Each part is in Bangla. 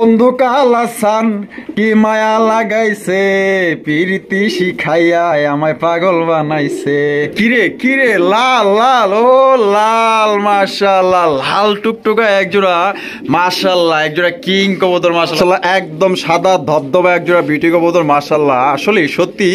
বন্ধুকাল আসান কি মায়া লাগাইছে, প্রীতি শিখাইয়া আমায় পাগল বানাইছে। কিরে কিরে লাল লাল ও লাল, মাশাআল্লাহ লাল টুকটুকা একজোড়া, মাশাআল্লাহ একজোড়া কিং কবুতর, মাশাআল্লাহ একদম সাদা ধবধবা একজোড়া বিউটি কবুতর, মাশাআল্লাহ আসলে সত্যি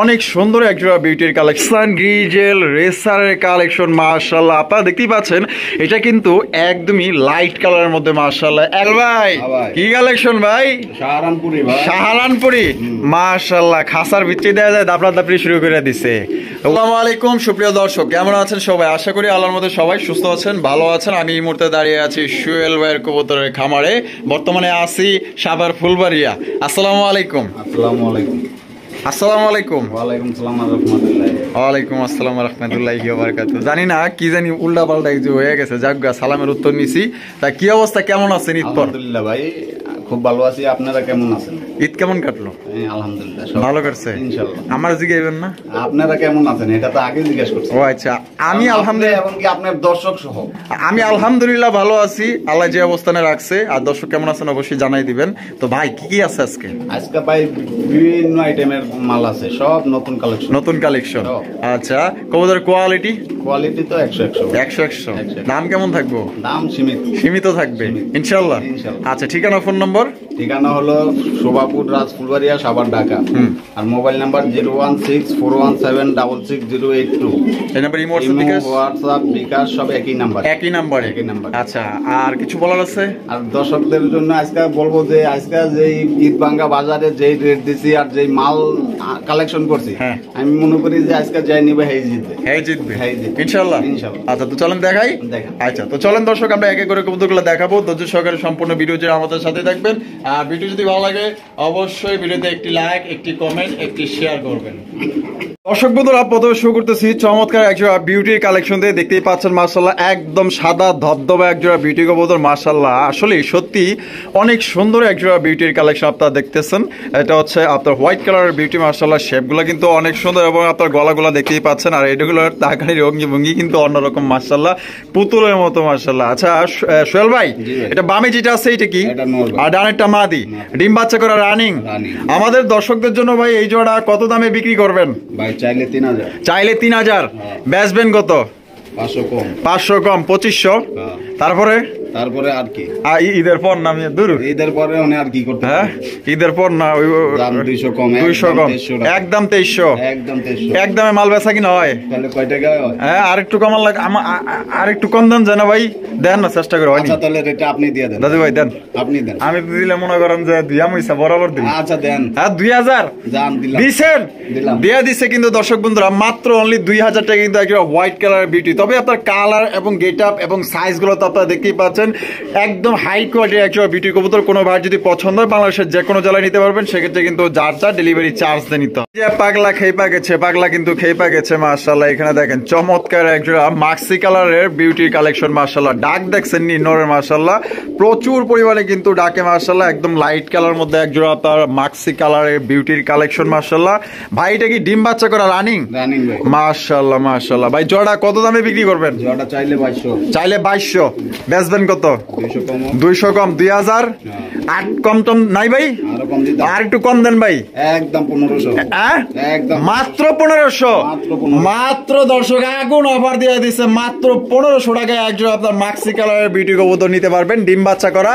অনেক সুন্দর একজোড়া বিউটির কালেকশন, গ্রিজেল রেসারের কালেকশন, মাশাআল্লাহ আপনারা দেখতেই পাচ্ছেন এটা কিন্তু একদমই লাইট কালারের মধ্যে, মাশাআল্লাহ। এল ভাই কি কালেকশন ভাই? সাহারানপুরি ভাই, সাহারানপুরি, মাশাআল্লাহ খাসার ভিতরে দেয়া যায় দাপড়া দাপড়ি শুরু করে দিছে। আসসালামু আলাইকুম সুপ্রিয় দর্শক, কেমন আছেন সবাই? আশা করি আল্লাহর মধ্যে সবাই সুস্থ আছেন, ভালো আছেন। আমি এই মুহূর্তে দাঁড়িয়ে আছি সোহেল ভাইয়ের কবুতরের খামারে, বর্তমানে আছি সাভার ফুলবাড়িয়া। আসসালামু আলাইকুম। আসসালামু আলাইকুম। আসসালামু আলাইকুম। ওয়ালাইকুম সালাম ওয়া রাহমাতুল্লাহ। ওয়ালাইকুম আসসালাম ওয়া রাহমাতুল্লাহি ওয়া বারাকাতুহু। জানি না কি জানি উল্টা পাল্টা কিছু হয়ে গেছে, যাক সালামের উত্তর নিছি। তা কি অবস্থা, কেমন আছেন? ঈদ পর আলহামদুলিল্লাহ ভাই খুব ভালো আছি, আপনারা কেমন আছেন? ঈদ কেমন কাটলো? আলহামদুলিল্লাহ ভালো কাটছে ইনশাআল্লাহ। আমার জিগাইবেন না আপনারা কেমন আছেন এটা তো আগে জিজ্ঞেস করছি। ও আচ্ছা, আমি আলহামদুলিল্লাহ, এমনকি আপনার দর্শক সহ আমি আলহামদুলিল্লাহ ভালো আছি, আল্লাহ যে অবস্থানে রাখছে। আর দর্শক কেমন আছেন অবশ্যই জানাই দিবেন। তো ভাই কি কি আছে আজকে? আজকে ভাই বিভিন্ন আইটেমের মাল আছে, সব নতুন কালেকশন। নতুন কালেকশন, আচ্ছা। কবুতরের কোয়ালিটি? কোয়ালিটি তো 100 দাম কেমন থাকবো? দাম সীমিত থাকবে ইনশাআল্লাহ। আচ্ছা, ঠিকানা ফোন নম্বর? ঠিকানা হলো শোভাপুর, রাজফুলবাড়িয়া, সাভার, ঢাকা। আর মোবাইল নাম্বার 01641766082। এই নাম্বার ইমো হোয়াটসঅ্যাপ বিকাশ সব একই নাম্বার। একই নাম্বারে? আচ্ছা, আর কিছু বলার আছে? আর দর্শকদের জন্য আজকে বলবো যে আজকে যে ঈদবাঙ্গা বাজারে যেই রেট দিছি আর যেই মাল কালেকশন করছি, আমি মনে করি যে আজকে যাই নিবে হেই জিতবে ইনশাআল্লাহ। আচ্ছা, তো চলেন দেখাই। আচ্ছা, তো চলেন দর্শক আমরা একে করে কবুতরগুলো দেখাবো। ধৈর্য সহকারে সম্পূর্ণ ভিডিও যে আমাদের সাথে থাকবেন। আর ভিডিও যদি ভালো লাগে অবশ্যই ভিডিওতে একটি লাইক, একটি কমেন্ট, একটি শেয়ার করবেন। দর্শক বন্ধুরা, প্রথমে শুরু করতেছি চমৎকার একজোড়া বিউটির কালেকশন দিয়ে। দেখতেই পাচ্ছেন মাশাআল্লাহ একদম সাদা ধবধবা একজোড়া বিউটি কবুতর, মাশাআল্লাহ আসলে সত্যি অনেক সুন্দর একজোড়া বিউটির কালেকশন আপনারা দেখতেছেন। এটা হচ্ছে আপনার হোয়াইট কালারের বিউটি, মাশাআল্লাহ শেপগুলো কিন্তু অনেক সুন্দর এবং আপনার গলাগুলো দেখতেই পাচ্ছেন। আর এগুলোর তাকানির ভঙ্গি কিন্তু অন্যরকম, মাশাআল্লাহ পুতুলের মতো, মাশাআল্লাহ। আচ্ছা সোহেল ভাই, এটা বামে যেটা আছে এটা কি? আর ডানেরটা মাদি, ডিম বাচ্চা করা রানিং। আমাদের দর্শকদের জন্য ভাই এই জোড়া কত দামে বিক্রি করবেন? ভাই চাইলে 3000। চাইলে 3000। বেচবেন কত? 500 কম। 500 কম, 2500। তারপরে আর কি ঈদের পর না? ঈদের পরে আর কি করতে? হ্যাঁ, ঈদের পর না, 200 কম। 200 কম, একদম 2300। একদমে মাল বেচা কিনা হয়? তাহলে কয় টাকা হয়? হ্যাঁ, আরেকটু কমান লাগে, আর একটু কম দেন জানা ভাই, দেন না, চেষ্টা করে। আচ্ছা, তাহলে রেটটা আপনি দিয়ে দেন। দাদু ভাই দেন, আপনি দেন। আমি তো দিলে মনে করেন যে দিয়াম হইছে বরাবর দিন। আচ্ছা দেন। হ্যাঁ, 2000 জান দিলাম। দিছেন? দিলাম। দিয়া দিছে কিন্তু দর্শক বন্ধুরা মাত্র অনলি 2000 টাকা কিন্তু একটা হোয়াইট কালারের বিউটি। তবে আপনার কালার এবং গেটআপ এবং সাইজ গুলো তো আপনারা দেখতেই পাচ্ছেন, একদম হাই কোয়ালিটির একটা বিউটি কবুতর। কোনো ভাই যদি পছন্দ হয় বাংলাদেশের যে কোনো জেলায় নিতে পারবেন, সেক্ষেত্রে কিন্তু যার ডেলিভারি চার্জ দিয়ে নিতে হবে। পাগলা খেপা গেছে, পাগলা কিন্তু খেপা গেছে, মাশাআল্লাহ। এখানে দেখেন চমৎকার একটা মাক্সি কালারের বিউটির কালেকশন, মাশাআল্লাহ। ডাক দেখছেন নি নরের, মাশাআল্লাহ প্রচুর পরিমাণে কিন্তু ডাকে, মাশাআল্লাহ একদম লাইট কালার মধ্যে একজোড়া আপনার মাক্সি কালারের বিউটির কালেকশন, মাশাআল্লাহ। ভাই এটা কি ডিম বাচ্চা করা রানিং? রানিং ভাই, মাশাআল্লাহ মাশাআল্লাহ। ভাই জোড়া কত দামে বিক্রি করবেন? জোড়া চাইলে 2200। চাইলে 2200। বেচবেন কত? 200 কম। 200 কম, 2000। আর কম টম নাই ভাই? আরো কম দিতে, আর একটু কম দেন ভাই। একদম 1500। একদম মাত্র 1500। মাত্র দর্শক আগুন অফার দিয়ে দিচ্ছে, মাত্র 1500 টাকায় একজন আপনার মাক্সি কালারের বিউটি কবুতর নিতে পারবেন, ডিম বাচ্চা করা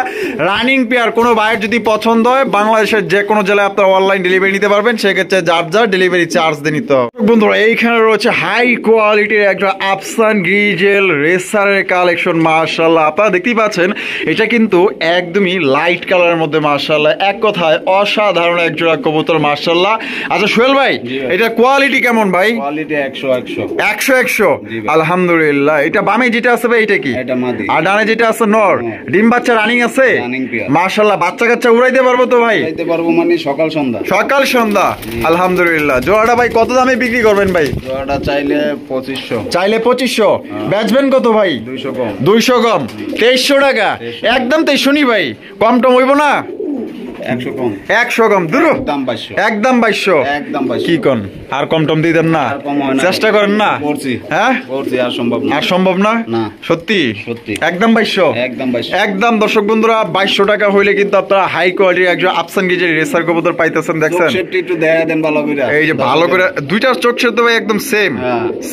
রানিং পেয়ার। কোনো ভাইয়ের যদি পছন্দ হয় বাংলাদেশের যে কোনো জেলায় আপনার অনলাইন ডেলিভারি নিতে পারবেন, সেক্ষেত্রে যার ডেলিভারি চার্জ দিয়ে নিতে হবে। বন্ধুরা, এইখানে রয়েছে হাই কোয়ালিটির একটা আফসান গ্রিজেল রেসারের কালেকশন, মাশাআল্লাহ আপনারা দেখতেই পাচ্ছেন এটা কিন্তু একদমই লাইট কালারের মধ্যে, মাশাআল্লাহ এক কথায় অসাধারণ এক জোড়া কবুতর, মাশাআল্লাহ। আচ্ছা সোহেল ভাই, এটা কোয়ালিটি কেমন ভাই? কোয়ালিটি 100 100 আলহামদুলিল্লাহ। এটা বামে যেটা আছে ভাই এটা কি? এটা মাদি। আর ডানে যেটা আছে নর, ডিম বাচ্চা রানিং আছে, মাশাআল্লাহ। বাচ্চা কাচ্চা উড়াইতে পারবো তো ভাই? উড়াইতে পারবো মানে সকাল সন্ধ্যা আলহামদুলিল্লাহ। জোড়াটা ভাই কত দামে বিক্রি করবেন ভাই? জোড়াটা চাইলে 2500। চাইলে 2500। বেচবেন কত ভাই? 200 কম। 200 কম, 2300 টাকা। একদম 2300 নি ভাই, কম টম হইব না? 100 কম 100 কম দূর একদম 2200 একদম 2200 একদম 2200 কি কোন আর কম টম দিতেন না চেষ্টা করেন না করছি হ্যাঁ করছি আর সম্ভব না আর সম্ভব না না সত্যি সত্যি একদম 2200 একদম 2200 একদম দর্শক বন্ধুরা 2200 টাকা হইলে কিন্তু আপনারা হাই কোয়ালিটির একজন আফসান গিজের রেসার কবুতর পাইতেছেন দেখছেন সেফটি একটু দেয়া দেন ভালো করে এই যে ভালো করে দুইটার চোখ সে তো ভাই একদম সেম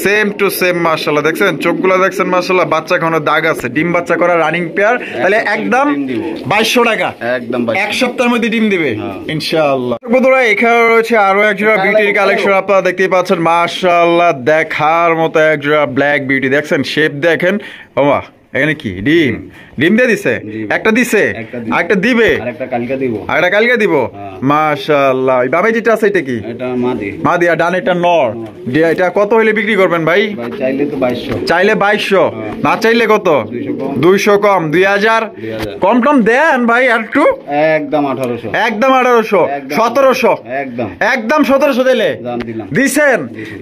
সেম টু সেম মাশাআল্লাহ দেখছেন চোখগুলো দেখছেন মাশাআল্লাহ বাচ্চা কোনো দাগ আছে ডিম বাচ্চা করা রানিং পেয়ার তাহলে একদম 2200 টাকা একদম এক সপ্তাহের মধ্যে ডিম দিবে ইনশাআল্লাহ বন্ধুরা এখানে রয়েছে আরো এক জোড়া বিউটির কালেকশন আপনারা দেখতেই পাচ্ছেন মাশাআল্লাহ দেখার মতো এক জোড়া ব্ল্যাক বিউটি দেখছেন শেপ দেখেন ওমা এখানে কি ডিম ডিম দিয়ে দিছে একটা দিছে আরেকটা দিবে আরেকটা কালকে দিব মাশাআল্লাহ বামে যেটা আছে এটা কি এটা মাদি মাদি আর ডান এটা নর এটা কত হইলে বিক্রি করবেন ভাই চাইলে তো 2200 চাইলে 2200 না চাইলে কত 200 কম 2000 কম টম দেন ভাই আর একটু একদম 1800 একদম 1800 1700 একদম 1700 দিলে দিছেন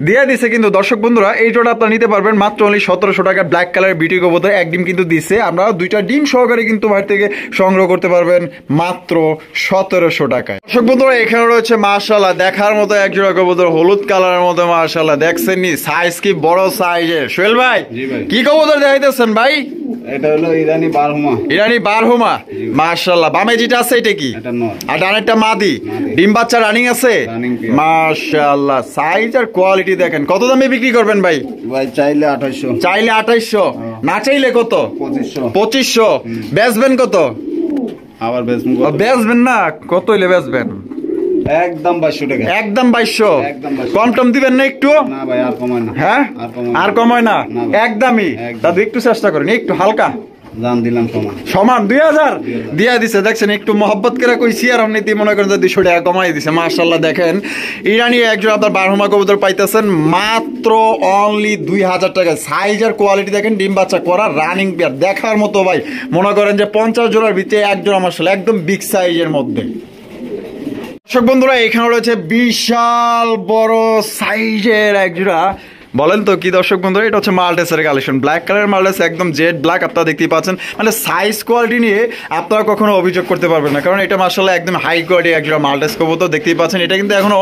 দিয়ে দিছে কিন্তু দর্শক বন্ধুরা এই জোড়া আপনারা নিতে পারবেন মাত্র অনলি 1700 টাকা ব্ল্যাক কালারের বিউটি কবুতর এক ডিম কিন্তু দিছে আমরা দুইটা ডিম সহকারে কিন্তু বাইরে থেকে সংগ্রহ করতে পারবেন মাত্র 1700 টাকায় দর্শক বন্ধুরা এখানে রয়েছে মাশাআল্লাহ দেখার মতো এক জোড়া কবুতর হলুদ কালারের মতো মাশাআল্লাহ দেখছেন নি সাইজ কি বড় সাইজের সোহেল ভাই কি কবুতর দেখাইতেছেন ভাই এটা হলো ইরানি বারহুমা মাশাআল্লাহ বামে যেটা আছে এটা কি এটা নর আর ডানেরটা মাদি ডিম বাচ্চা রানিং আছে মাশাআল্লাহ সাইজ আর কোয়ালিটি দেখেন কত দামে বিক্রি করবেন ভাই চাইলে 2800 চাইলে 2800 না চাইলে কত 2500 বেচবেন কত আবার বেচবেন না কত হইলে বেচবেন একদম 2200 টাকা একদম 2200 কম টম দিবেন না একটু না ভাই আর কমায় না হ্যাঁ আর কমায় না একদমই দাদু একটু চেষ্টা করেন একটু হালকা দাম দিলাম সমান 2000 দিয়া দিছে দেখছেন একটু মহব্বত করে কইছি আর এমনিতে মনে করেন যে 200 টাকা কমাই দিছে মাশাআল্লাহ দেখেন ইরানি একজন আপনার বারহুমা কবুতর পাইতেছেন মাত্র অনলি 2000 টাকা সাইজ আর কোয়ালিটি দেখেন ডিম বাচ্চা করা রানিং পেয়ার দেখার মতো ভাই মনে করেন যে 50 জোড়ার ভিতরে এক জোড়া মাশাআল্লাহ একদম বিগ সাইজের মধ্যে দর্শক বন্ধুরা এখানে রয়েছে বিশাল বড় সাইজের এক জোড়া বলেন তো কি দর্শক বন্ধুরা এটা হচ্ছে মাল্টেসের কালেকশন ব্ল্যাক কালার মাল্টেস একদম জেড ব্ল্যাক আপনারা দেখতেই পাচ্ছেন মানে সাইজ কোয়ালিটি নিয়ে আপনারা কখনো অভিযোগ করতে পারবেন না কারণ এটা মাশাআল্লাহ একদম হাই কোয়ালিটি একটা মাল্টেস কবুতর দেখতেই পাচ্ছেন এটা কিন্তু এখনো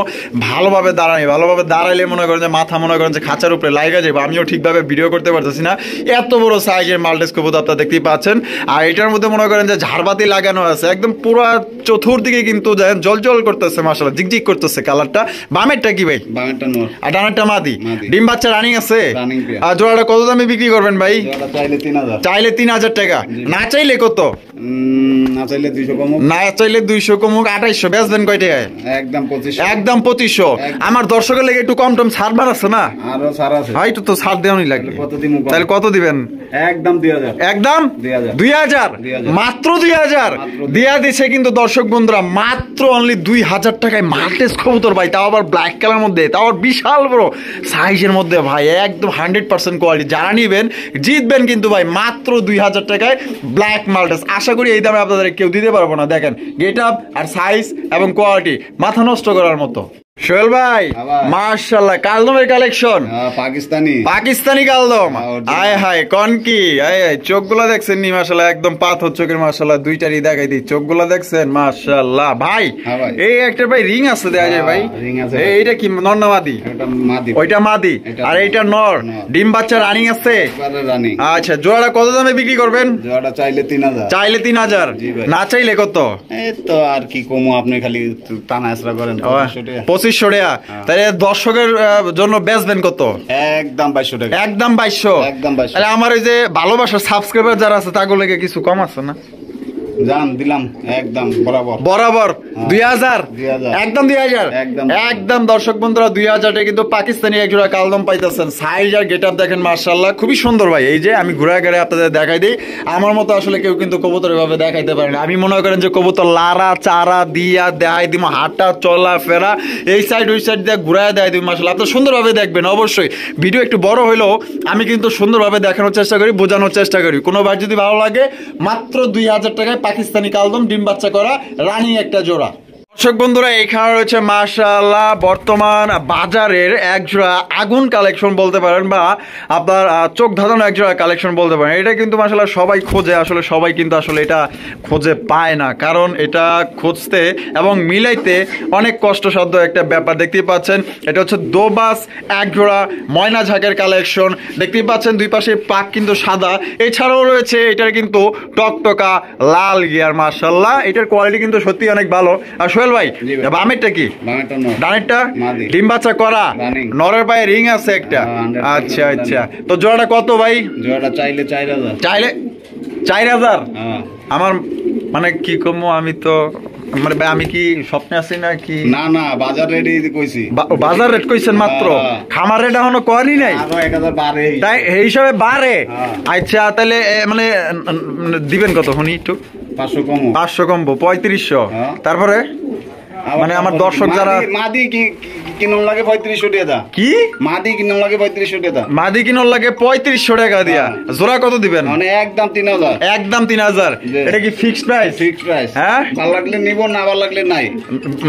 ভালোভাবে দাঁড়ায়নি ভালোভাবে দাঁড়াইলে মনে করেন যে মাথা মনে করেন যে খাঁচার উপরে লাগা যাবে আমিও ঠিকভাবে ভিডিও করতে পারতেছি না এত বড় সাইজের মাল্টেস কবুতর আপনারা দেখতেই পাচ্ছেন আর এটার মধ্যে মনে করেন যে ঝাড়বাতি লাগানো আছে একদম পুরো চতুর্দিকে কিন্তু জল জল করতেছে মাশাআল্লাহ জিকজিক করতেছে কালারটা বামেরটা কি ভাই বামেরটা নর আর ডানেরটা মাদি ডিম বাচ্চা রানিং আছে আর জোড়াটা কত দামে বিক্রি করবেন ভাই চাইলে 3000 টাকা না চাইলে কত না চাইলে 200 কম না চাইলে 200 কম 2800 বেচবেন কয় টাকায় একদম 2500 আমার দর্শকের লাগে একটু কম টম ছাড় বার আছে না আরো ছাড় আছে ভাই তো ছাড় দেওয়ানি লাগে তাহলে কত দিবেন একদম 2000 একদম 2000 মাত্র 2000 দিয়া দিছে কিন্তু দর্শক বন্ধুরা মাত্র অনলি 2000 টাকায় মাল্টেস কবুতর ভাই তাও আবার ব্ল্যাক কালার মধ্যে তাও আবার বিশাল বড় সাইজের মধ্যে ভাই একদম 100% কোয়ালিটি যারা নিবেন জিতবেন কিন্তু ভাই মাত্র 2000 টাকায় ব্ল্যাক মাল্টেস আশা করি এই দামে আপনাদের কেউ দিতে পারবো না দেখেন গেট আপ আর সাইজ এবং কোয়ালিটি মাথা নষ্ট করার মতো সোহেল ভাই মাশাআল্লাহ কালদমের কালেকশন পাকিস্তানি কালদম আয় হায় কোন কি আয় চোখগুলো দেখছেন নি মাশাআল্লাহ একদম পাথর চোখের মাশাআল্লাহ দুইটারই দেখাই দিই চোখগুলো দেখছেন মাশাআল্লাহ ভাই এই একটা ভাই রিং আছে দেখা যায় ভাই এইটা কি নর না মাদি ওইটা মাদি আর এইটা নর ডিম বাচ্চা রানিং আছে আচ্ছা জোড়াটা কত দামে বিক্রি করবেন জোড়াটা চাইলে 3000 না চাইলে কত এই তো আর কি কমু আপনি খালি টানা আসরা করেন 2500 টাকা তাহলে দর্শকের জন্য বেচবেন কত একদম 2200 টাকা একদম 2200 তাহলে আমার ওই যে ভালোবাসার সাবস্ক্রাইবার যারা আছে তাগুলো কিছু কম আছে না জান দিলাম একদম বরাবর 2000 একদম 2000 একদম দর্শক বন্ধুরা 2000 টাকা কিন্তু পাকিস্তানি এক জোড়া কালদম পাইতেছেন সাইজ আর গেটআপ দেখেন মাশাআল্লাহ খুবই সুন্দর ভাই এই যে আমি ঘুরে ঘুরে আপনাদের দেখাই দিই আমার মতো আসলে কেউ কিন্তু কবুতর এভাবে দেখাইতে পারে না আমি মনে করেন যে কবুতর লারা চারা দিয়া দেখাই দিমু হাঁটা চলা ফেরা এই সাইড ওই সাইড দিয়ে ঘুরায় দেয় দিই মাশাআল্লাহ আপনারা সুন্দরভাবে দেখবেন অবশ্যই ভিডিও একটু বড় হইলেও আমি কিন্তু সুন্দরভাবে দেখানোর চেষ্টা করি বোঝানোর চেষ্টা করি কোনো ভাই যদি ভালো লাগে মাত্র 2000 টাকায় পাকিস্তানি কালদম ডিম বাচ্চা করা রানী একটা জোড়া দর্শক বন্ধুরা, এখানে রয়েছে মাশাআল্লাহ বর্তমান বাজারের একজোড়া আগুন কালেকশন বলতে পারেন, বা আপনার চোখ ধাঁধানো একজোড়া কালেকশন বলতে পারেন। এটা কিন্তু মাশাআল্লাহ সবাই খোঁজে, আসলে সবাই কিন্তু আসলে এটা খোঁজে পায় না, কারণ এটা খুঁজতে এবং মিলাইতে অনেক কষ্টসাধ্য একটা ব্যাপার। দেখতেই পাচ্ছেন এটা হচ্ছে দোবাস একজোড়া ময়না ঝাঁকের কালেকশন। দেখতেই পাচ্ছেন দুই পাশে পাক কিন্তু সাদা, এছাড়াও রয়েছে এটার কিন্তু টকটকা লাল গিয়ার। মাশাআল্লাহ এটার কোয়ালিটি কিন্তু সত্যি অনেক ভালো। আর সোহেল ভাই, বামেরটা কি? ডানেরটা ডিম বাচ্চা করা, নরের পায়ে রিং আছে একটা। আচ্ছা আচ্ছা, তো জোড়াটা কত ভাই? জোড়াটা চাইলে 4000। চাইলে 4000? আমার মানে কি কমো, আমি তো মানে আমি কি স্বপ্নে আছি না কি? না না, বাজার রেট কইছি। বাজার রেট কইছেন মাত্র, খামার রেট এখনো করি নাই, আরো 1000 বাড়ে, তাই এই হিসাবে বাড়ে। আচ্ছা তাহলে মানে দিবেন কত হনি? একটু 500 কমবো, 3500। তারপরে মানে আমার দর্শক যারা মাদি কি কিনম লাগে 3500 টাকা। কি মাদি কিনম লাগে 3500 টাকা? মাদি কিনম লাগে 3500 টাকা দিয়া। জোড়া কত দিবেন? মানে একদম 3000। একদম 3000। এটা কি ফিক্সড প্রাইস? Fixed price. হ্যাঁ, ভালো লাগলে নিব, না ভালো লাগলে নাই।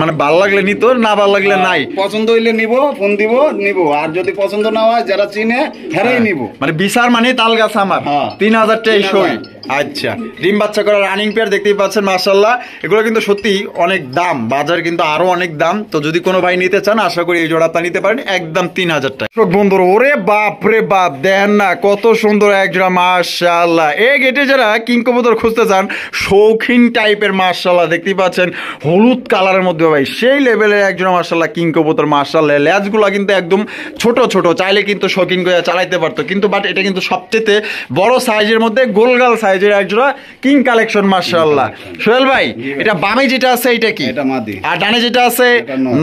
মানে ভালো লাগলে নিত, না ভালো লাগলে নাই। পছন্দ হইলে নিব, ফোন দিব, নিব। আর যদি পছন্দ না হয়, যারা চিনে হেরাই নিব। মানে বিচার মানে তাল গাছ আমার 3000 টাকাই সই। আচ্ছা, ডিম বাচ্চা করা রানিং পেয়ার দেখতেই পাচ্ছেন মাশাআল্লাহ। এগুলো কিন্তু সত্যি অনেক দাম, বাজার কিন্তু আরো অনেক দাম। তো যদি কোনো ভাই নিতে চান, আশা করি এই জোড়া নিতে পারেন একদম 3000 টাকা। বন্ধুরা, ওরে বাপ রে বাপ, দেন না কত সুন্দর এক জোড়া মাশাআল্লাহ। এই গেটে যারা কিং কবুতর খুঁজতে চান, শৌখিন টাইপের মাশাআল্লাহ দেখতেই পাচ্ছেন, হলুদ কালারের মধ্যে ভাই সেই লেভেলের এক জোড়া মাশাআল্লাহ কিং কবুতর মাশাআল্লাহ। লেজগুলা কিন্তু একদম ছোট ছোট, চাইলে কিন্তু শৌখিন করে চালাইতে পারতো, কিন্তু বাট এটা কিন্তু সবচেয়ে বড় সাইজের মধ্যে গোলগাল সাইজের একজোড়া কিং কালেকশন মাশাআল্লাহ। সোহেল ভাই, এটা বামে যেটা আছে এটা কি? এটা মাদি। আর ডানে যেটা আছে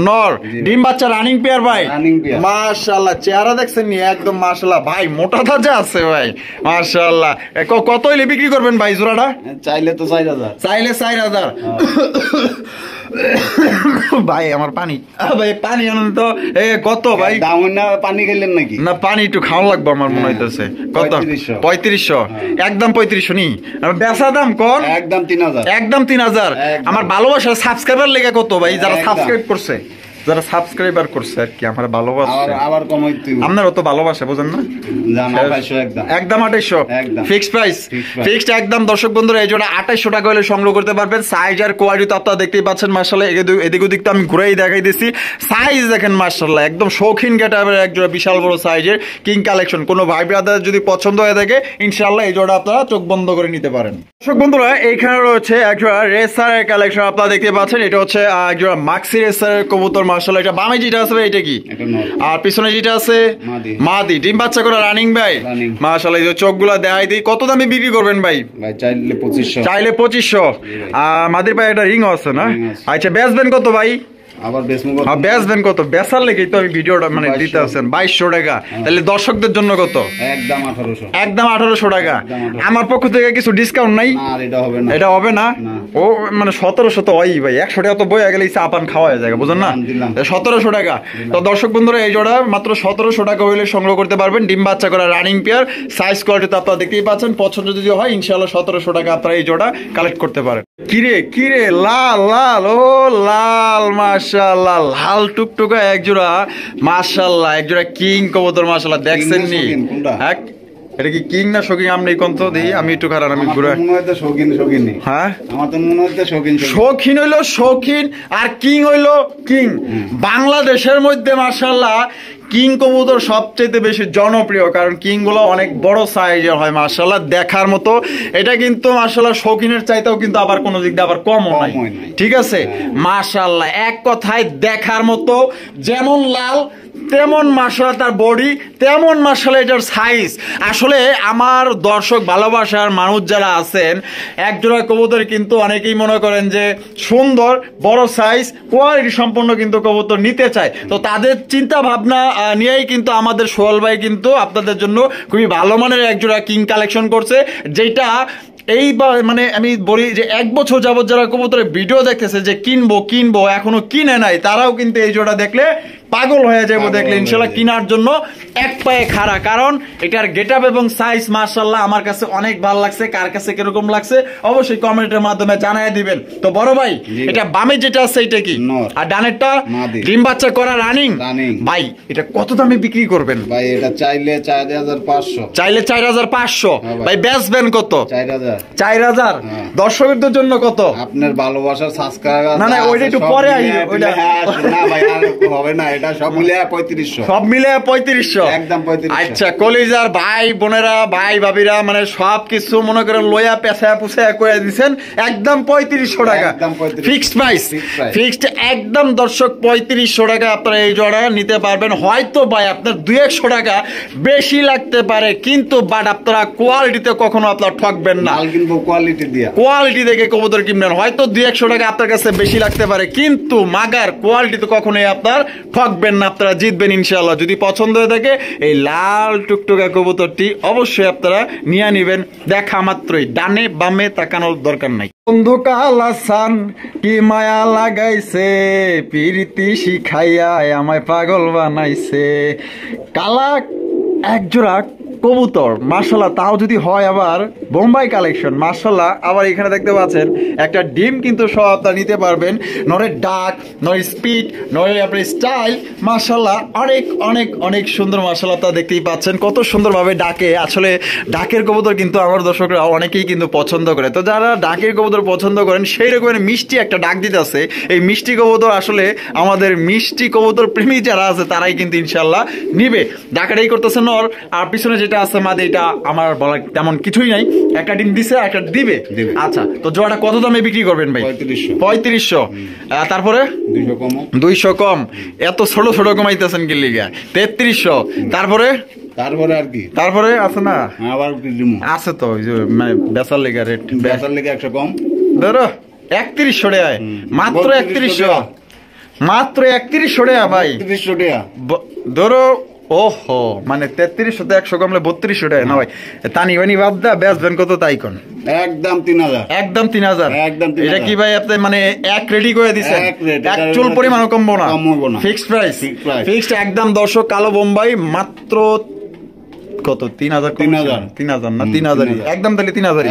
নর। ডিম বাচ্চা রানিং পেয়ার ভাই, মাশাআল্লাহ। চেহারা দেখছেন নি একদম মাশাআল্লাহ ভাই, মোটা তাজা আছে ভাই মাশাআল্লাহ। কত হইলে বিক্রি করবেন ভাই জোড়াটা? চাইলে তো 4000। চাইলে 4000। ভাই আমার পানি, ভাই পানি আনন্দ তো। কত ভাই দাম? না পানি খেলেন নাকি? না, পানি একটু খাওয়া লাগবে আমার মনে হইতেছে। কত? 3500। একদম 3500 নি? বেচা দাম কোন? একদম 3000। একদম 3000। আমার ভালোবাসার সাবস্ক্রাইবার লেগে কত ভাই? যারা সাবস্ক্রাইব করছে, যারা সাবস্ক্রাইবার করছে আর কি, আমার ভালোবাসা আবার কমাইতে আপনার তো ভালোবাসা, বুঝেন না? একদম 2800 ফিক্সড প্রাইস। ফিক্সড একদম। দর্শক বন্ধুরা, এই জোড়া 2800 টাকা হলে সংগ্রহ করতে পারবেন। সাইজ আর কোয়ালিটি তো আপনারা দেখতেই পাচ্ছেন মাশাআল্লাহ। এদিক ওদিক তো আমি ঘুরেই দেখাই দিছি। সাইজ দেখেন মাশাআল্লাহ, একদম শৌখিন গেটআপের এক জোড়া বিশাল বড় সাইজের কিং কালেকশন। কোনো ভাই ব্রাদার যদি পছন্দ হয়ে থাকে, ইনশাআল্লাহ এই জোড়া আপনারা চোখ বন্ধ করে নিতে পারেন। দর্শক বন্ধুরা, এইখানে রয়েছে এক জোড়া রেসারের কালেকশন আপনারা দেখতে পাচ্ছেন। এটা হচ্ছে এক জোড়া মাক্সি রেসারের কবুতর মাশাআল্লাহ। এটা বামে যেটা আছে এটা কি? আর পিছনে যেটা আছে মাদি। ডিম বাচ্চা করা রানিং ভাই মাশাআল্লাহ। এই চোখগুলা দেখাই দিই। কত দামে বিক্রি করবেন ভাই? চাইলে 2500। চাইলে 2500। আর মাদির পায়ে একটা রিং আছে না? আচ্ছা, বেচবেন কত ভাই? আবার বেচবেন কত? বেচার লেগেই তো আমি ভিডিওটা মানে দিতে আছেন 2200 টাকা। তাহলে দর্শকদের জন্য কত? একদম 1800। একদম 1800 টাকা। আমার পক্ষ থেকে কিছু ডিসকাউন্ট নাই? এটা হবে না। ও মানে 1700 তো হয় ভাই, 100 টাকা তো বইয়া গেলে চা পান খাওয়া যায়, বুঝুন না? 1700 টাকা। তো দর্শক বন্ধুরা, এই জোড়া মাত্র 1700 টাকা হইলে সংগ্রহ করতে পারবেন। ডিম বাচ্চা করা রানিং পেয়ার, সাইজ কোয়ালিটি তো আপনারা দেখতেই পাচ্ছেন। পছন্দ যদি হয়, ইনশাআল্লাহ 1700 টাকা আপনারা এই জোড়া কালেক্ট করতে পারেন। কিরে লাল লাল, ও লাল মাশাআল্লাহ, লাল টুকটুকা এক জোড়া মাশাআল্লাহ, এক জোড়া কিং কবুতর মাশাআল্লাহ। দেখছেন নি? হ্যাঁ, এটা কি কিং না শৌখিন? আপনি কোন তো দিই, আমি একটু খারাপ, আমি ঘুরে মনে হয় তো শৌখিন। হ্যাঁ, আমার তো মনে হয় তো শৌখিন হইলো শৌখিন, আর কিং হইলো কিং। বাংলাদেশের মধ্যে মাশাআল্লাহ কিং কবুতর সবচেয়ে বেশি জনপ্রিয়, কারণ কিং গুলো অনেক বড় সাইজের হয় মাশাআল্লাহ, দেখার মতো। এটা কিন্তু মাশাআল্লাহ শৌখিনের চাইতেও কিন্তু আবার কোনো দিক দিয়ে আবার কমও নাই, ঠিক আছে মাশাআল্লাহ। এক কথায় দেখার মতো, যেমন লাল তেমন মাশাআল্লাহ তার বডি, তেমন মাশাআল্লাহ এটার সাইজ। আসলে আমার দর্শক ভালোবাসার মানুষ যারা আছেন, এক জোড়া কবুতর কিন্তু অনেকেই মনে করেন যে সুন্দর, বড় সাইজ, কোয়ালিটি সম্পন্ন কিন্তু কবুতর নিতে চায়। তো তাদের চিন্তা ভাবনা নিয়েই কিন্তু আমাদের সোহেল ভাই কিন্তু আপনাদের জন্য খুবই ভালো মানের এক জোড়া কিং কালেকশন করছে, যেটা এইবার মানে আমি বলি যে 1 বছর যাবত যারা কবুতরের ভিডিও দেখতেছে যে কিনবো এখনো কিনে নাই, তারাও কিন্তু এই জোড়া দেখলে পাগল হয়ে যাবো দেখলে ইনশাল্লাহ কেনার জন্য এক পায়ে খাড়া, কারণ এটার গেটআপ এবং সাইজ মাশাআল্লাহ আমার কাছে অনেক ভালো লাগছে। কার কাছে কিরকম লাগছে অবশ্যই কমেন্টের মাধ্যমে জানাই দিবেন। তো বড় ভাই এটা বামে যেটা আছে এটা কি, আর ডানেরটা ডিম বাচ্চা করা রানিং ভাই, এটা কত দামে বিক্রি করবেন ভাই? এটা চাইলে 4500, চাইলে 4500 ভাই, বেচবেন কত? 4000 দর্শকদের জন্য কত? আপনার ভালোবাসার সাবস্ক্রাইবার না না ওইটা একটু পরে ওইটা না ভাই আর হবে না, এটা সব মিলে 3500, সব মিলে 3500 একদম 3500। আচ্ছা কলিজার ভাই বোনেরা ভাই ভাবিরা মানে সবকিছু মনে করেন লইয়া পেছায়া পুছায়া কইয়া দিবেন একদম 3500 টাকা, ফিক্সড প্রাইস, ফিক্সড একদম দর্শক 3500 টাকা আপনারা এই জোড়া নিতে পারবেন। হয়তো ভাই আপনার 200 টাকা বেশি লাগতে পারে, কিন্তু বাট আপনারা কোয়ালিটিতে কখনো আপনারা ঠকবেন না। মাল কিনবো কোয়ালিটি দিয়া, কোয়ালিটি দেখে কবুতর কিনবেন। হয়তো 200 টাকা আপনার কাছে বেশি লাগতে পারে, কিন্তু মাগার কোয়ালিটিতে কখনোই আপনার ঠকবেন না, আপনারা জিতবেন ইনশাআল্লাহ। যদি পছন্দ হয়ে থাকে এই লাল টুকটুকা কবুতরটি অবশ্যই আপনারা নিয়ে নেবেন, দেখা মাত্রই। ডানে বামে তাকানোর দরকার নাই। বন্ধু কালাসান কি মায়া লাগাইছে, প্রীতি শিখাইয়া আমায় পাগল বানাইছে। কালা একজোড়া কবুতর মাশাআল্লাহ, তাও যদি হয় আবার বোম্বাই কালেকশন মাশাআল্লাহ। আবার এখানে দেখতে পাচ্ছেন একটা ডিম কিন্তু সব আপনারা নিতে পারবেন। নরের ডাক, নরের স্পিড, নরের আপনার স্টাইল মাশাআল্লাহ অনেক অনেক অনেক সুন্দর মাশাআল্লাহ। আপনারা দেখতেই পাচ্ছেন কত সুন্দরভাবে ডাকে। আসলে ডাকের কবুতর কিন্তু আমার দর্শকরা অনেকেই কিন্তু পছন্দ করে। তো যারা ডাকের কবুতর পছন্দ করেন সেই রকমের মিষ্টি একটা ডাক দিতে আছে, এই মিষ্টি কবুতর আসলে আমাদের মিষ্টি কবুতর প্রেমী যারা আছে তারাই কিন্তু ইনশাআল্লাহ নিবে। ডাকাটাই করতেছে নর, আর পিছনে যেটা আছে মাদি, এটা আমার বলা তেমন কিছুই নাই। একটা ডিম দিছে একটা দিবে। আচ্ছা তো জোড়াটা কত দামে বিক্রি করবেন ভাই? 3500। তারপরে 200 কম। এত ছোট ছোট কমাইতেছেন কি লিগা? 3300। তারপরে আর কি? তারপরে আছে না আবার আছে তো ওই যে মানে বেচার লেগা রেট, বেচার লেগে 100 কম ধরো 3100 টাকা, মাত্র 3100, মাত্র 3100 টাকা ভাই, 3100 টাকা ধরো। ওহো মানে 3300 তে 100 কমলে 3200 টাকা না ভাই। তানি বানি বাদ দা, বেচবেন কত তাই কোন? একদম 3000, একদম 3000। একদম 3000। এটা কি ভাই আপনি মানে এক রেডি করে দিবেন? এক চুল পরিমাণও কমবো না, ফিক্সড প্রাইস, ফিক্সড একদম। দর্শক কালো বোম্বাই মাত্র কত? 3000 না 3000 একদম, তাহলে 3000।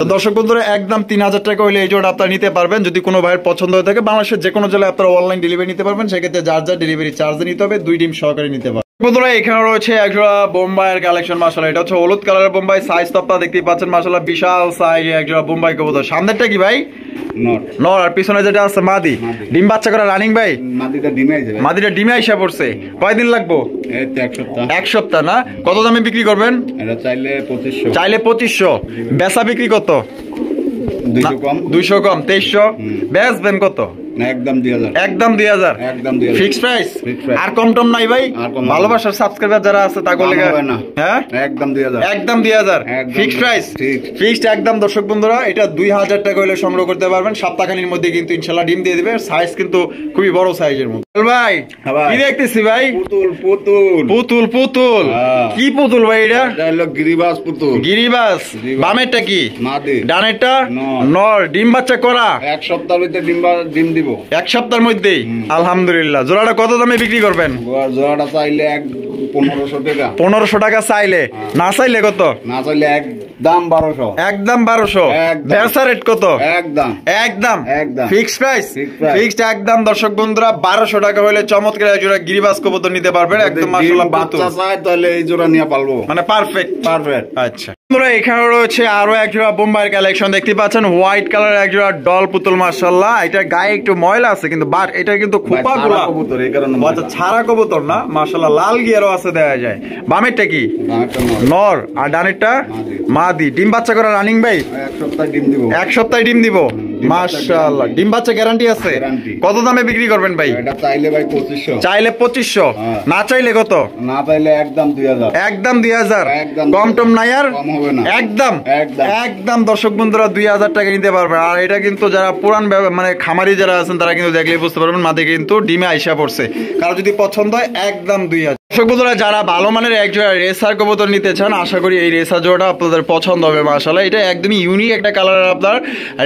তো দর্শক বন্ধুরা একদম 3000 টাকা হলে এই জোড়া আপনারা নিতে পারবেন। যদি কোনো ভাইয়ের পছন্দ হয়ে থাকে বাংলাদেশের যে কোনো জেলায় আপনারা অনলাইন ডেলিভারি নিতে পারবেন, সেক্ষেত্রে যার যার ডেলিভারি চার্জ নিতে হবে, 2 ডিম সহকারে নিতে পারবেন। বন্ধুরা এখানে রয়েছে একজোড়া বোম্বাইয়ের কালেকশন মাশাআল্লাহ। এটা হচ্ছে হলুদ কালারের বোম্বাই, সাইজ তো আপনারা দেখতেই পাচ্ছেন মাশাআল্লাহ বিশাল সাইজ একজোড়া বোম্বাই কবুতর। সামনেরটা কি ভাই? নর, আর পিছনে যেটা আছে মাদি। ডিম বাচ্চা করা রানিং ভাই? মাদিটা ডিমে আইসা পড়ছে। কয়দিন লাগবো? এক সপ্তাহ না? কত দামে বিক্রি করবেন? চাইলে 2500। বেচা বিক্রি কত? 200 কম 2300। বেচবেন কত? একদম 2000, একদম 2000, ফিক্সড প্রাইস। আর কম টম নাই ভাই? ভালোবাসার সাবস্ক্রাইবার যারা আছে তা করলে হ্যাঁ একদম 2000, একদম 2000 ফিক্সড প্রাইস, ফিক্সড একদম। দর্শক বন্ধুরা এটা 2000 টাকা হলে সংগ্রহ করতে পারবেন। সপ্তাহখানির মধ্যে কিন্তু ইনশাআল্লাহ ডিম দিয়ে দিবে। সাইজ কিন্তু খুবই বড় সাইজের মধ্যে। ভাই কি দেখতেছি ভাই? পুতুল কি পুতুল ভাই? এটা হলো গিরিবাস পুতুল। গিরিবাস। বামেরটা কি? মাদি। ডানেরটা নর। ডিম বাচ্চা করা? এক সপ্তাহের মধ্যে ডিম দিব। এক সপ্তাহের মধ্যেই? আলহামদুলিল্লাহ। জোড়াটা কত দামে বিক্রি করবেন? জোড়াটা চাইলে 1500 টাকা। 1500 টাকা চাইলে? না চাইলে কত? না চাইলে একদম 1200। একদম 1200। বেচা রেট কত? একদম ফিক্সড প্রাইস, ফিক্সড একদম। দর্শক বন্ধুরা 1200 টাকা হলে চমৎকার এক জোড়া গিরিবাস কবুতর নিতে পারবেন। একদম মাশাআল্লাহ বাচ্চা চাই তাহলে এই জোড়া নিয়ে পালবো, মানে পারফেক্ট। আচ্ছা বন্ধুরা এখানে রয়েছে আরো এক জোড়া বোম্বাইয়ের কালেকশন দেখতে পাচ্ছেন। হোয়াইট কালার এক জোড়া ডল পুতুল মাশাআল্লাহ। এটা গায়ে একটু ময়লা আছে কিন্তু বাট এটা কিন্তু খোপাগুলা কবুতর, এই কারণে আচ্ছা ছাড়া কবুতর না মাশাআল্লাহ। লাল গিয়ারও আছে দেয়া যায়। বামেরটা কি? নর। আর ডানেরটা মাদি। ডিম বাচ্চা করা রানিং ভাই? এক সপ্তাহে ডিম দিব মাশাআল্লাহ। ডিম বাচ্চা গ্যারান্টি আছে? কত দামে বিক্রি করবেন ভাই? এটা চাইলে ভাই 2500। চাইলে 2500। না চাইলে কত? না চাইলে একদম 2000। একদম 2000। কম টম নাই আর? একদম একদম। দর্শক বন্ধুরা 2000 টাকা নিতে পারবেন। আর এটা কিন্তু যারা পুরান মানে খামারি যারা আছেন তারা কিন্তু দেখলেই বুঝতে পারবেন মাঝে কিন্তু ডিমে আইসা পড়ছে। কারো যদি পছন্দ হয় একদম 2000। দর্শক বন্ধুরা, যারা ভালো মানের এক জোড়া রেসার কবুতর নিতে চান, আশা করি এই রেসার জোড়াটা আপনাদের পছন্দ হবে। মাশাআল্লাহ, এটা একদমই ইউনিক একটা কালারের আপনার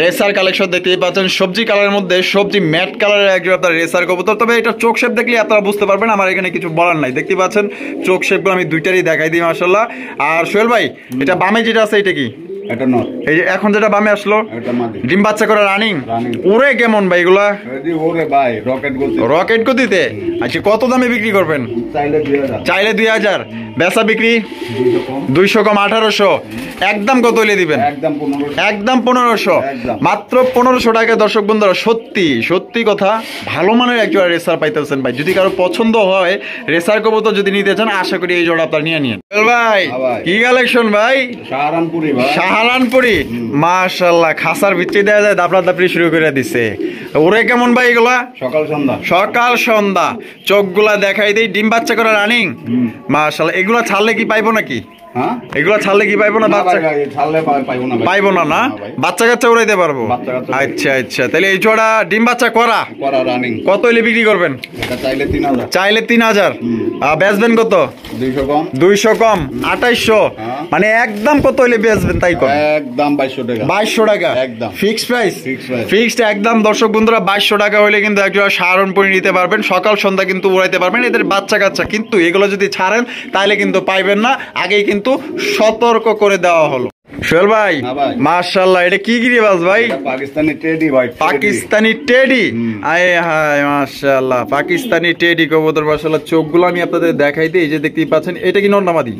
রেসার কালেকশন দেখতেই পাচ্ছেন। সবজি কালারের মধ্যে সবজি ম্যাট কালারের এক জোড়া আপনার রেসার কবুতর। তবে এটা চোখ শেপ দেখলে আপনারা বুঝতে পারবেন, আমার এখানে কিছু বলার নাই। দেখতে পাচ্ছেন চোখ শেপগুলো আমি দুইটারই দেখাই দিই। মাশাআল্লাহ। আর সোহেল ভাই, এটা বামে যেটা আছে এটা কি? এটা নর। এই যে এখন যেটা বামে আসলো, এটা মাদি। ডিম বাচ্চা করে রানিং। ওরে কেমন ভাই এগুলা? ওরে ভাই রকেট গতি। রকেট গতিতে। আচ্ছা, কত দামে বিক্রি করবেন? চাইলে 2000, বেচা বিক্রি 200 কম 1800। একদম কত হলে দিবেন? একদম 1500। মাত্র 1500 টাকা। দর্শক বন্ধুরা, সত্যি সত্যি কথা, ভালো মানের এক জোড়া রেসার পাইতেছেন ভাই। যদি কারো পছন্দ হয় রেসার কবুতর যদি নিতে চান, আশা করি এই জোড়া আপনারা নিয়ে নিন। ভাই কি কালেকশন ভাই? সাহারানপুরি ভাই। সাহারানপুরি। মাশাআল্লাহ, খাসার ভিতরে দেয়া যায় দাপড়া দাপড়ি শুরু করে দিছে। ওরে কেমন ভাই এগুলা? সকাল সন্ধ্যা। সকাল সন্ধ্যা। চোখগুলা দেখাই দেই, ডিম বাচ্চা করে রানিং। মাশাআল্লাহ, এগুলা ছাড়লে কি পাইবো নাকি? এগুলা ছাড়লে কি পাইবো না? বাচ্চা পাইবো না? না, বাচ্চা কাচ্চা উড়াইতে পারবো। আচ্ছা আচ্ছা, তাহলে এই জোড়া ডিম বাচ্চা করা রানিং কত হইলে বিক্রি করবেন? চাইলে 3000। বেচবেন কত? 200 কম 2800। মানে একদম কত হইলে বেচবেন তাই কম? একদম 2200 টাকা। একদম ফিক্সড প্রাইস। ফিক্সড একদম। দর্শক বন্ধুরা, 2200 টাকা হইলে কিন্তু এক জোড়া সাহারানপুরি নিতে পারবেন। সকাল সন্ধ্যা কিন্তু উড়াইতে পারবেন। এদের বাচ্চা কাচ্চা কিন্তু এগুলো যদি ছাড়েন তাহলে কিন্তু পাইবেন না। আগেই কিন্তু সতর্ক করে দেওয়া হলো। সোহেল ভাই, মাশাআল্লাহ, এটা কি গিরিবাজ ভাই? পাকিস্তানি টেডি ভাই। পাকিস্তানি টেডি। আয় হায়, মাশাআল্লাহ, পাকিস্তানি টেডি কবুতর। মাশাআল্লাহ, চোখগুলো আমি আপনাদের দেখাই দিই। এই যে দেখতেই পাচ্ছেন, এটা কি নর না মাদি?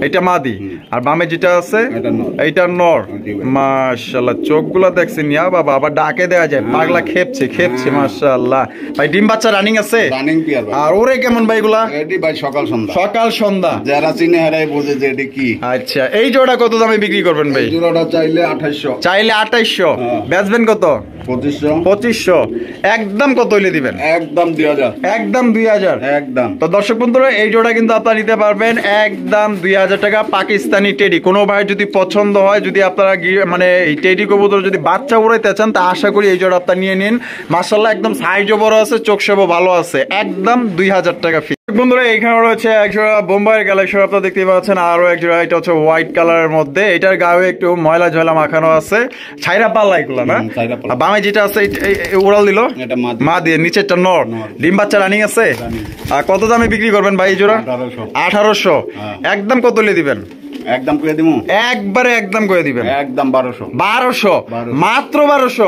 এটা মাদি। আর বামে যেটা আছে এটা নর। মাশাআল্লাহ, চোখগুলো দেখছেন? ইয়া বাবা, আবার ডাকে দেওয়া যায়। পাগলা খেপছে। মাশাআল্লাহ ভাই, ডিম বাচ্চা রানিং আছে? রানিং পিয়ার ভাই। আর ওরে কেমন ভাই এগুলা? এডি ভাই সকাল সন্ধ্যা। যারা চিনে হারাই বোঝে যে এডি কি। আচ্ছা, এই জোড়া কত দামে বিক্রি করবেন ভাই? জোড়াটা চাইলে 2800। চাইলে 2800। বেচবেন কত? 2500। একদম কত হইলে দিবেন? একদম 2000। একদম 2000। একদম। তো দর্শক বন্ধুরা, এই জোড়া কিন্তু আপনারা নিতে পারবেন একদম 2000 টাকা। পাকিস্তানি টেডি। কোনো ভাই যদি পছন্দ হয়, যদি আপনারা মানে এই টেডি কবুতর যদি বাচ্চা উড়াইতে চান, তা আশা করি এই জোড়া আপনারা নিয়ে নিন। মাশাআল্লাহ, একদম সাইজও বড় আছে, চোখ সেবও ভালো আছে। একদম 2000 টাকা ফি। বন্ধুরা, এখানে রয়েছে এক জোড়া বোম্বাইয়ের কালেকশন আপনারা দেখতে পাচ্ছেন। আরো এক জোড়া, এটা হচ্ছে হোয়াইট কালারের মধ্যে। এটার গায়ে একটু ময়লা ঝয়লা মাখানো আছে। ছাইরা পাল্লা এগুলো না? বামে যেটা আছে উড়াল দিল মা দিয়ে, নিচেরটা নর। ডিম বাচ্চা রানিং আছে? কত দামে বিক্রি করবেন ভাই এই জোড়া? 1800। একদম কত হলে দিবেন? একদম করে দিব। একবারে একদম করে দিবেন। একদম 1200। মাত্র 1200।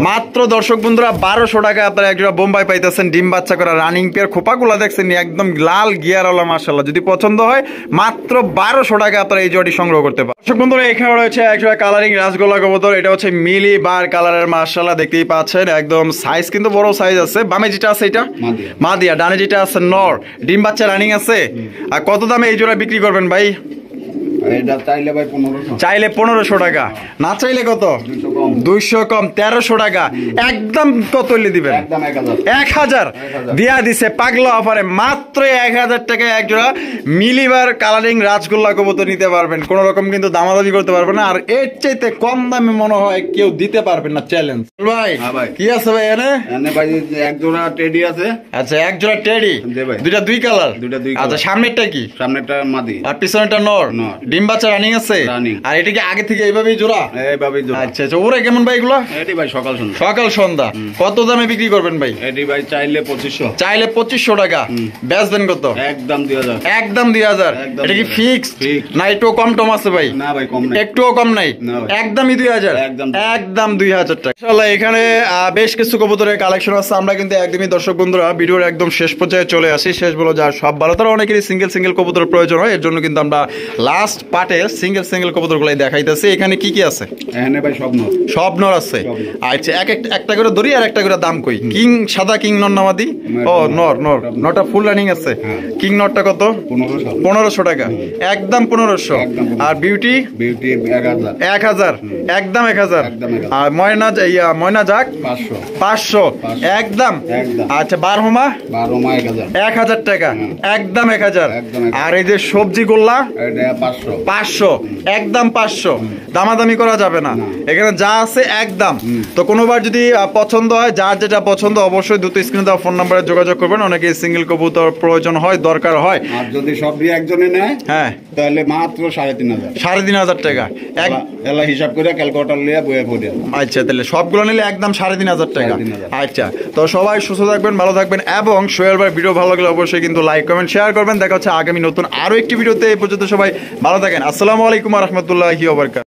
মাত্র দর্শক বন্ধুরা, 1200 টাকা আপনারা এক জোড়া বোম্বাই পাইতেছেন। ডিম বাচ্চা করা রানিং পেয়ার। খোপাগুলা দেখছেন একদম লাল গিয়ারওয়ালা। মাশাআল্লাহ, যদি পছন্দ হয় মাত্র 1200 টাকা আপনারা এই জোড়াটি সংগ্রহ করতে পারেন। দর্শক বন্ধুরা, এখানে রয়েছে এক জোড়া কালারিং রাজগোল্লা কবুতর। এটা হচ্ছে মিলি বার কালারের। মাশাআল্লাহ, দেখতেই পাচ্ছেন একদম সাইজ কিন্তু বড় সাইজ আছে। বামে যেটা আছে এটা মাদিয়া, ডানে যেটা আছে নর। ডিম বাচ্চা রানিং আছে। আর কত দামে এই জোড়া বিক্রি করবেন ভাই? চাইলে 1500 টাকা। না চাইলে কত? 200 কম 1300 টাকা। একদম কত হইলে দিবেন? 1000 দিয়া দিছে পাগলা অফারে। মাত্র 1000 টাকা এক জোড়া মিলিবার কালারিং রাজগোল্লা কবুতর নিতে পারবেন। কোন রকম কিন্তু দামাদামি করতে পারবেন না। আর এর চাইতে কম দামে মনে হয় কেউ দিতে পারবেন না। চ্যালেঞ্জ ভাই। কি আছে ভাই এনে? ভাই এক জোড়া টেডি আছে। আচ্ছা, এক জোড়া টেডি। দুইটা দুই কালার। আচ্ছা, সামনেরটা কি? সামনেরটা মাদি আর পিছনেরটা নর। ডিম বাচ্চা রানিং আছে? আর এটা কি আগে থেকে এইভাবেই জোড়া? এইভাবেই জোড়া। আচ্ছা আচ্ছা, ওরে কেমন ভাই এগুলো? এটি ভাই সকাল সন্ধ্যা। কত দামে বিক্রি করবেন ভাই? এটি ভাই চাইলে 2500। চাইলে 2500 টাকা। বেচবেন কত? একদম 2000। একদম 2000। এটা কি ফিক্স না একটু কম টম আছে ভাই? না ভাই, কম নাই, একটুও কম নাই। একদমই 2000। একদম 2000 টাকা। ইনশাআল্লাহ, এখানে বেশ কিছু কবুতরের কালেকশন আছে। আমরা কিন্তু একদমই দর্শক বন্ধুরা ভিডিওর একদম শেষ পর্যায়ে চলে আসি। শেষ বলো যা সব ভালো, তারা অনেকেরই সিঙ্গেল কবুতর প্রয়োজন হয়। এর জন্য কিন্তু আমরা লাস্ট পার্টে সিঙ্গেল কবুতর গুলাই দেখাইতেছি। এখানে কি কি আছে? এখানে ভাই সব নর আছে। আচ্ছা, একটা করে ধরি আর একটা করে দাম কই। কিং সাদা কিং নর নামাদি? ও নরটা ফুল রানিং আছে। কিং নরটা কত? 1500 টাকা। একদম 1500। আর বিউটি 1000। একদম 1000। আর ময়না যাক 500। একদম। আচ্ছা, বারহমা 1000 টাকা। একদম 1000। আর এই যে সবজি গোল্লা 500 একদম 500, দামাদামি করা যাবে না, এখানে যা আছে একদম। তো কোনোবার যদি পছন্দ হয়, যার যেটা পছন্দ অবশ্যই দ্রুত স্ক্রিনে দেওয়া ফোন নম্বরে যোগাযোগ করবেন। অনেকে সিঙ্গেল কবুতর প্রয়োজন হয়, দরকার হয়, আর যদি সব দিয়ে একজনে নেয় হ্যাঁ তাহলে মাত্র 3,500 3,500 টাকা এলা হিসাব করে ক্যালকুলেটর লিয়ে বইয়ে পড়ে। আচ্ছা, তাহলে সবগুলো নিলে একদম 3,500 টাকা। আচ্ছা, তো সবাই সুস্থ থাকবেন, ভালো থাকবেন, এবং সোহেল ভাই ভিডিও ভালো লাগলে অবশ্যই কিন্তু লাইক কমেন্ট শেয়ার করবেন। দেখা হচ্ছে আগামী নতুন আরো একটি ভিডিওতে। এই পর্যন্ত সবাই ভালো থাকেন। আসসালামু আলাইকুম ওয়া রাহমাতুল্লাহি ওয়া বারাকাতুহু।